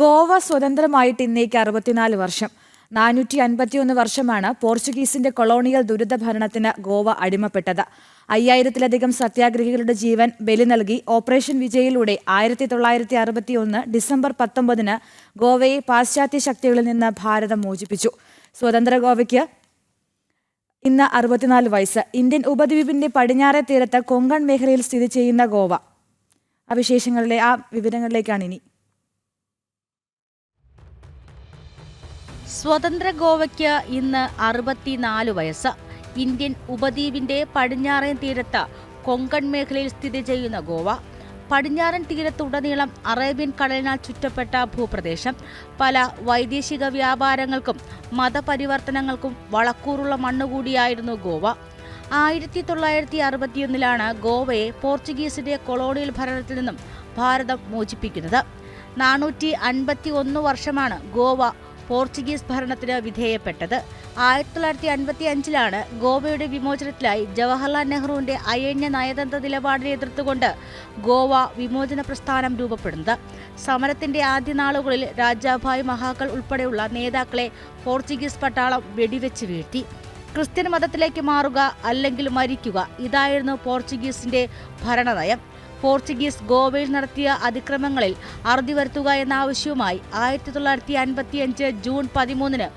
ഗോവ സ്വതന്ത്രമായിട്ട് ഇന്നേക്ക് 64 വർഷം. 451 വർഷമാണ് പോർച്ചുഗീസിന്റെ കൊളോണിയൽ ദുരിത ഭരണത്തിന് ഗോവ അടിമപ്പെട്ടത്. 5000-ലധികം സത്യാഗ്രഹികളുടെ ജീവൻ ബലി നൽകി ഓപ്പറേഷൻ വിജയിലൂടെ 1961 ഡിസംബർ 19 ഗോവയെ പാശ്ചാത്യ ശക്തികളിൽ നിന്ന് ഭാരതം മോചിപ്പിച്ചു. സ്വതന്ത്ര ഗോവയ്ക്ക് ഇന്ന് 64 വയസ്സ്. ഇന്ത്യൻ ഉപദ്വീപിന്റെ പടിഞ്ഞാറേ തീരത്ത് കൊങ്കൺ മേഖലയിൽ സ്ഥിതി ചെയ്യുന്ന ഗോവ. ആ വിവരങ്ങളിലേക്കാണ് ഇനി. സ്വതന്ത്ര ഗോവയ്ക്ക് ഇന്ന് 64 വയസ്സ്. ഇന്ത്യൻ ഉപദ്വീപിന്റെ പടിഞ്ഞാറൻ തീരത്ത് കൊങ്കൺ മേഖലയിൽ സ്ഥിതി ചെയ്യുന്ന ഗോവ. പടിഞ്ഞാറൻ തീരത്തുടനീളം അറേബ്യൻ കടലിനാൽ ചുറ്റപ്പെട്ട ഭൂപ്രദേശം. പല വൈദേശിക വ്യാപാരങ്ങൾക്കും മതപരിവർത്തനങ്ങൾക്കും വളക്കൂറുള്ള മണ്ണുകൂടിയായിരുന്നു ഗോവ. 1961 ഗോവയെ പോർച്ചുഗീസിന്റെ കൊളോണിയൽ ഭരണത്തിൽ നിന്നും ഭാരതം മോചിപ്പിക്കുന്നത്. 451 വർഷമാണ് ഗോവ പോർച്ചുഗീസ് ഭരണത്തിന് വിധേയപ്പെട്ടത്. 1955 ഗോവയുടെ വിമോചനത്തിലായി ജവഹർലാൽ നെഹ്റുവിന്റെ അയഞ്ഞ നയതന്ത്ര നിലപാടിനെ എതിർത്തുകൊണ്ട് ഗോവ വിമോചന പ്രസ്ഥാനം രൂപപ്പെടുന്നത്. സമരത്തിന്റെ ആദ്യ നാളുകളിൽ രാജാഭായ് മഹാകൾ ഉൾപ്പെടെയുള്ള നേതാക്കളെ പോർച്ചുഗീസ് പട്ടാളം വെടിവെച്ച് വീഴ്ത്തി. ക്രിസ്ത്യൻ മതത്തിലേക്ക് മാറുക അല്ലെങ്കിൽ മരിക്കുക, ഇതായിരുന്നു പോർച്ചുഗീസിന്റെ ഭരണനയം. പോർച്ചുഗീസ് ഗോവയിൽ നടത്തിയ അതിക്രമങ്ങളിൽ അറുതി വരുത്തുക എന്ന ആവശ്യവുമായി 1955 ജൂൺ 13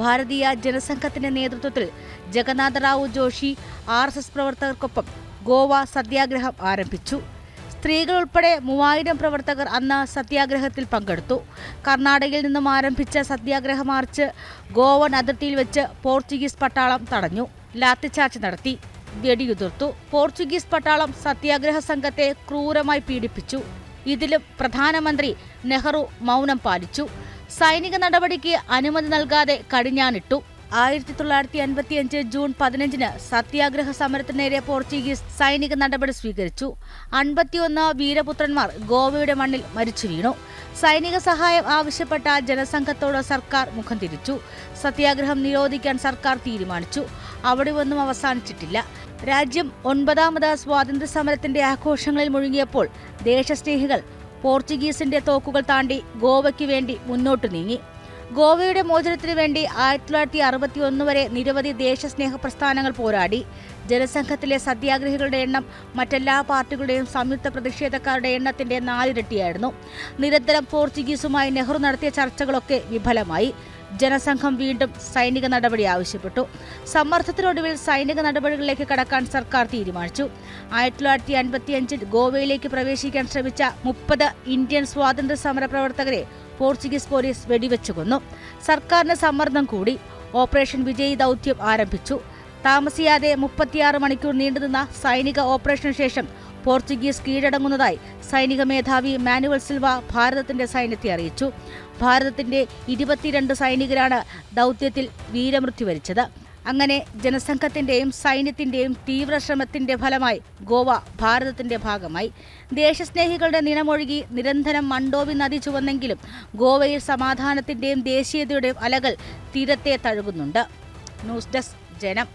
ഭാരതീയ ജനസംഘത്തിന്റെ നേതൃത്വത്തിൽ ജഗന്നാഥ റാവു ജോഷി RSS പ്രവർത്തകർക്കൊപ്പം ഗോവ സത്യാഗ്രഹം ആരംഭിച്ചു. സ്ത്രീകൾ ഉൾപ്പെടെ 3000 പ്രവർത്തകർ അന്ന് സത്യാഗ്രഹത്തിൽ പങ്കെടുത്തു. കർണാടകയിൽ നിന്നും ആരംഭിച്ച സത്യാഗ്രഹ മാർച്ച് ഗോവൻ അതിർത്തിയിൽ വെച്ച് പോർച്ചുഗീസ് പട്ടാളം തടഞ്ഞു. ലാത്തിച്ചാർജ് നടത്തി, വെടിയുതിർത്തു. പോർച്ചുഗീസ് പട്ടാളം സത്യാഗ്രഹ സംഘത്തെ ക്രൂരമായി പീഡിപ്പിച്ചു. ഇതിലും പ്രധാനമന്ത്രി നെഹ്റു മൗനം പാലിച്ചു. സൈനിക നടപടിക്ക് അനുമതി നൽകാതെ കടിഞ്ഞാണിട്ടു. 1955 ജൂൺ 15 സത്യാഗ്രഹ സമരത്തിന് നേരെ പോർച്ചുഗീസ് സൈനിക നടപടി സ്വീകരിച്ചു. 51 വീരപുത്രന്മാർ ഗോവയുടെ മണ്ണിൽ മരിച്ചു വീണു. സൈനിക സഹായം ആവശ്യപ്പെട്ട ജനസംഘത്തോട് സർക്കാർ മുഖം തിരിച്ചു. സത്യാഗ്രഹം നിരോധിക്കാൻ സർക്കാർ തീരുമാനിച്ചു. അവിടെ ഒന്നും അവസാനിച്ചിട്ടില്ല. രാജ്യം 9ാമത് സ്വാതന്ത്ര്യ സമരത്തിന്റെ ആഘോഷങ്ങളിൽ മുഴുകിയപ്പോൾ ദേശസ്നേഹികൾ പോർച്ചുഗീസിന്റെ തോക്കുകൾ താണ്ടി ഗോവയ്ക്ക് വേണ്ടി മുന്നോട്ടു നീങ്ങി. ഗോവയുടെ മോചനത്തിനു വേണ്ടി 1961 വരെ നിരവധി ദേശസ്നേഹ പ്രസ്ഥാനങ്ങൾ പോരാടി. ജനസംഘത്തിലെ സത്യാഗ്രഹികളുടെ എണ്ണം മറ്റെല്ലാ പാർട്ടികളുടെയും സംയുക്ത പ്രതിഷേധക്കാരുടെ എണ്ണത്തിന്റെ 4 ഇരട്ടിയായിരുന്നു. നിരന്തരം പോർച്ചുഗീസുമായി നെഹ്റു നടത്തിയ ചർച്ചകളൊക്കെ വിഫലമായി. ജനസംഘം വീണ്ടും സൈനിക നടപടി ആവശ്യപ്പെട്ടു. സമ്മർദ്ദത്തിനൊടുവിൽ സൈനിക നടപടികളിലേക്ക് കടക്കാൻ സർക്കാർ തീരുമാനിച്ചു. 1955 ഗോവയിലേക്ക് പ്രവേശിക്കാൻ ശ്രമിച്ച 30 ഇന്ത്യൻ സ്വാതന്ത്ര്യ സമര പ്രവർത്തകരെ പോർച്ചുഗീസ് പോലീസ് വെടിവെച്ചു കൊന്നു. സർക്കാരിന് സമ്മർദ്ദം കൂടി. ഓപ്പറേഷൻ വിജയ് ദൗത്യം ആരംഭിച്ചു. താമസിയാതെ 36 മണിക്കൂർ നീണ്ടുനിന്ന സൈനിക ഓപ്പറേഷന് ശേഷം പോർച്ചുഗീസ് കീഴടങ്ങുന്നതായി സൈനിക മേധാവി മാനുവൽ സിൽവ ഭാരതത്തിന്റെ സൈന്യത്തെ അറിയിച്ചു. ഭാരതത്തിന്റെ 22 സൈനികരാണ് ദൗത്യത്തിൽ വീരമൃത്യു വരിച്ചത്. അങ്ങനെ ജനസംഘത്തിന്റെയും സൈന്യത്തിന്റെയും തീവ്രശ്രമത്തിന്റെ ഫലമായി ഗോവ ഭാരതത്തിന്റെ ഭാഗമായി. ദേശസ്നേഹികളുടെ നിണമൊഴുകി നിരന്തരം മണ്ഡോവി നദി ചുവന്നെങ്കിലും ഗോവയിൽ സമാധാനത്തിന്റെയും ദേശീയതയുടെയും അലകൾ തീരത്തെ തഴുകുന്നുണ്ട്. ന്യൂസ് ഡെസ്ക് ജനം.